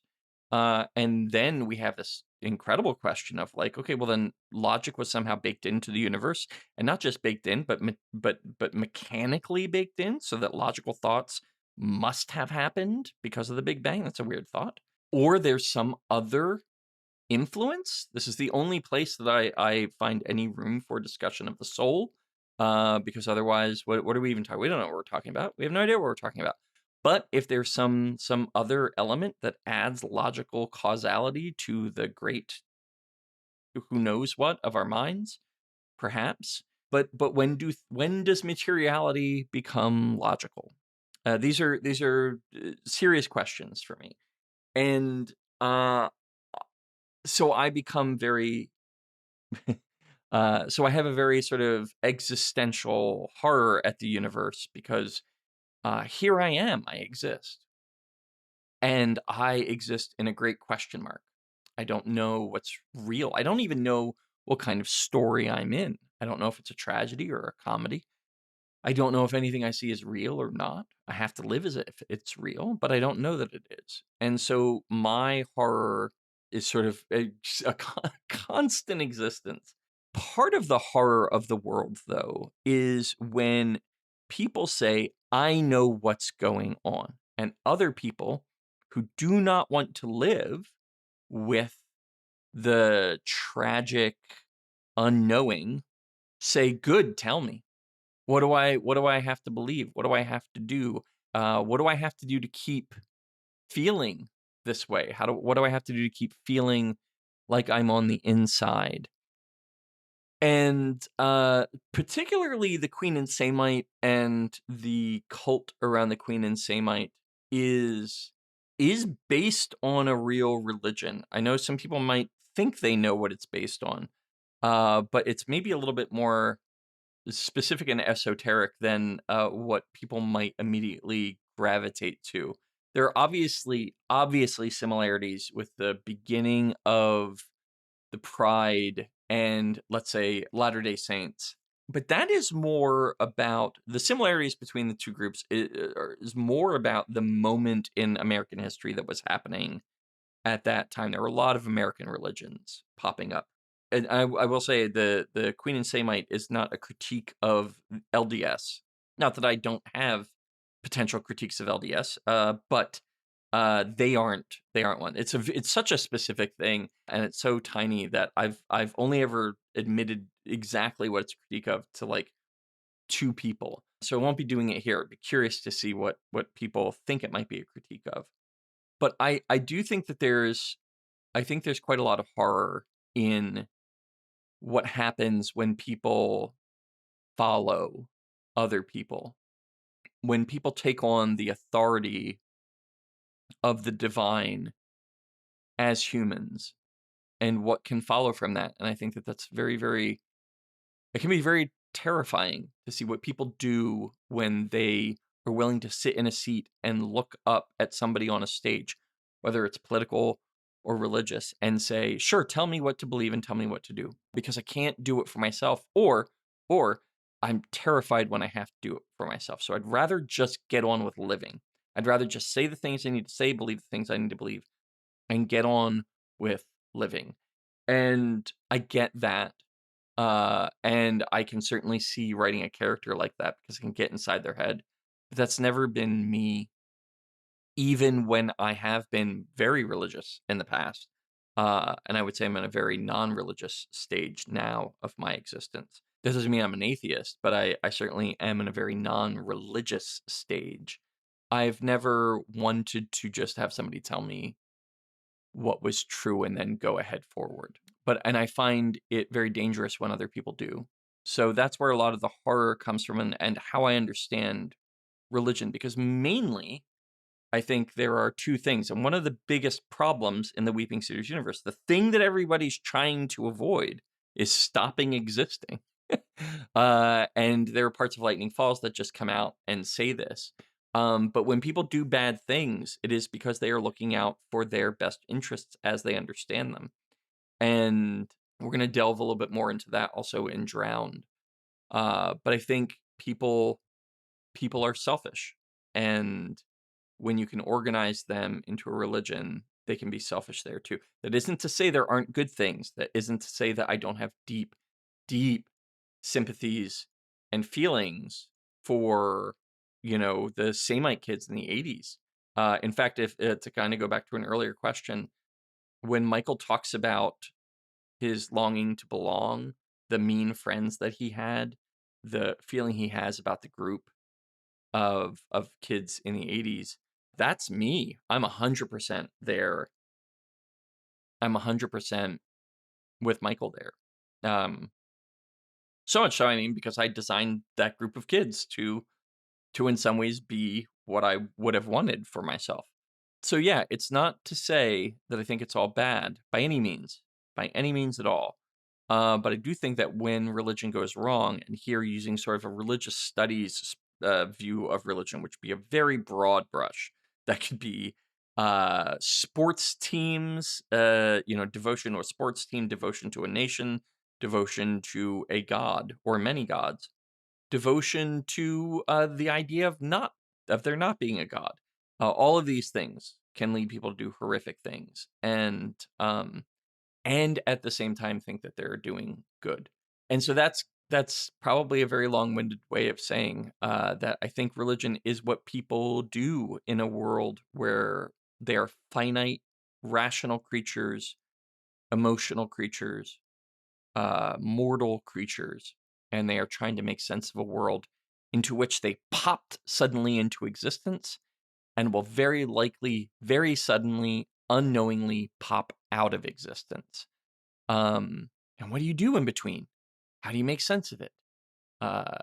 And then we have this incredible question of like, okay, well then logic was somehow baked into the universe, and not just baked in, but mechanically baked in, so that logical thoughts must have happened because of the Big Bang. That's a weird thought. Or there's some other influence. This is the only place that I find any room for discussion of the soul, because otherwise, what are we even talking? We don't know what we're talking about. We have no idea what we're talking about. But if there's some other element that adds logical causality to the great who knows what of our minds, perhaps. But when does materiality become logical? These are serious questions for me, and so I become very so I have a very sort of existential horror at the universe because here I am, I exist. And I exist in a great question mark. I don't know what's real. I don't even know what kind of story I'm in. I don't know if it's a tragedy or a comedy. I don't know if anything I see is real or not. I have to live as if it's real, but I don't know that it is. And so my horror is sort of a constant existence. Part of the horror of the world, though, is when people say, I know what's going on, and other people who do not want to live with the tragic unknowing say, good, tell me. What do I have to believe? What do I have to do? What do I have to do to keep feeling this way? What do I have to do to keep feeling like I'm on the inside? And particularly the Queen and Samite and the cult around the Queen and Samite is is based on a real religion. I know some people might think they know what it's based on, but it's maybe a little bit more specific and esoteric than what people might immediately gravitate to. There are obviously similarities with the beginning of the Pride and, let's say, Latter-day Saints. But that is more about the similarities between the two groups is more about the moment in American history that was happening at that time. There were a lot of American religions popping up. And I will say the Queen and Samite is not a critique of LDS. Not that I don't have potential critiques of LDS, but they aren't one. It's such a specific thing, and it's so tiny that I've only ever admitted exactly what it's a critique of to like two people. So I won't be doing it here. I'd be curious to see what people think it might be a critique of. But I do think that I think there's quite a lot of horror in what happens when people follow other people. When people take on the authority of the divine as humans and what can follow from that. And I think that that's it can be very terrifying to see what people do when they are willing to sit in a seat and look up at somebody on a stage, whether it's political or religious, and say, "Sure, tell me what to believe and tell me what to do, because I can't do it for myself, or I'm terrified when I have to do it for myself. So I'd rather just get on with living. I'd rather just say the things I need to say, believe the things I need to believe, and get on with living." And I get that. And I can certainly see writing a character like that because I can get inside their head. But that's never been me, even when I have been very religious in the past. And I would say I'm in a very non-religious stage now of my existence. This doesn't mean I'm an atheist, but I certainly am in a very non-religious stage. I've never wanted to just have somebody tell me what was true and then go ahead forward. And I find it very dangerous when other people do. So that's where a lot of the horror comes from, and how I understand religion, because mainly I think there are two things. And one of the biggest problems in the Weeping Cedars universe, the thing that everybody's trying to avoid, is stopping existing. And there are parts of Lightning Falls that just come out and say this. But when people do bad things, it is because they are looking out for their best interests as they understand them. And we're going to delve a little bit more into that also in Drowned. But I think people are selfish, and when you can organize them into a religion, they can be selfish there too. That isn't to say there aren't good things. That isn't to say that I don't have deep, deep sympathies and feelings for, the Samite kids in the 80s. In fact, if to kind of go back to an earlier question, when Michael talks about his longing to belong, the mean friends that he had, the feeling he has about the group of kids in the 80s, that's me. I'm 100% there. I'm 100% with Michael there. So much so, I mean, because I designed that group of kids to in some ways be what I would have wanted for myself. So yeah, it's not to say that I think it's all bad by any means at all. But I do think that when religion goes wrong, and here using sort of a religious studies view of religion, which would be a very broad brush, that could be sports teams, devotion to a sports team, devotion to a nation, devotion to a god or many gods, devotion to the idea of there not being a god. All of these things can lead people to do horrific things, and at the same time think that they're doing good. And so that's probably a very long-winded way of saying that I think religion is what people do in a world where they are finite, rational creatures, emotional creatures, mortal creatures, and they are trying to make sense of a world into which they popped suddenly into existence and will very likely, very suddenly, unknowingly pop out of existence. And what do you do in between? how do you make sense of it? Uh,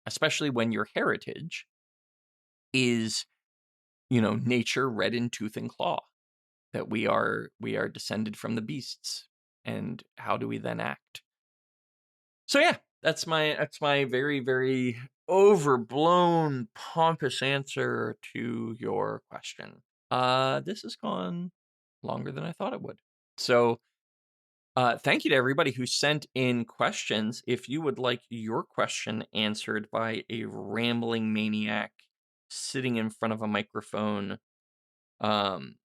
Especially when your heritage is, nature red in tooth and claw, that we are descended from the beasts. And how do we then act? So yeah, that's my very, very overblown, pompous answer to your question. This has gone longer than I thought it would. So thank you to everybody who sent in questions. If you would like your question answered by a rambling maniac sitting in front of a microphone, um,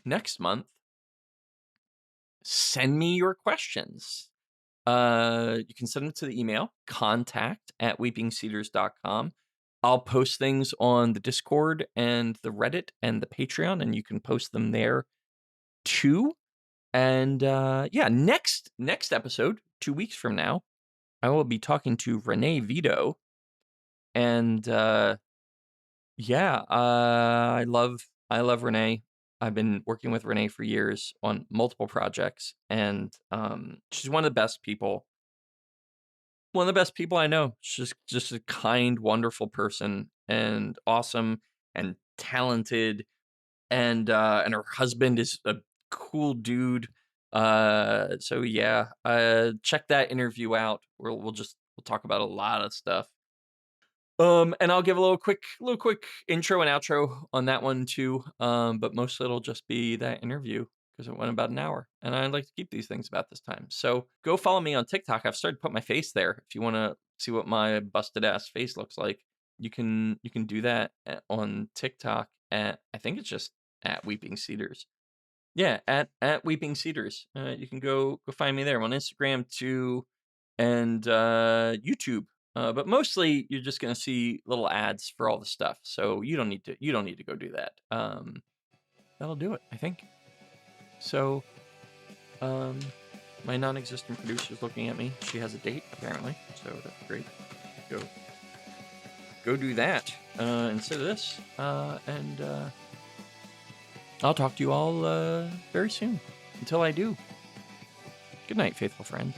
next month, send me your questions. You can send them to the email contact@weepingcedars.com. I'll post things on the Discord and the Reddit and the Patreon, and you can post them there too. And yeah, next episode, 2 weeks from now, I will be talking to Renee Vito. And yeah, I love Renee. I've been working with Renee for years on multiple projects, and she's one of the best people. One of the best people I know. She's just a kind, wonderful person, and awesome and talented, and her husband is a cool dude. So yeah, check that interview out. We'll talk about a lot of stuff. And I'll give a little quick intro and outro on that one too. But mostly it'll just be that interview because it went about an hour, and I'd like to keep these things about this time. So go follow me on TikTok. I've started to put my face there. If you want to see what my busted ass face looks like, you can do that on TikTok at, I think it's just at Weeping Cedars. Yeah, at Weeping Cedars. You can go find me there. I'm on Instagram too, and YouTube. But mostly you're just gonna see little ads for all the stuff. So you don't need to go do that. That'll do it, I think. So um, my non-existent producer's looking at me. She has a date apparently, so that's great. Go do that instead of this. And I'll talk to you all very soon. Until I do. Good night, faithful friend.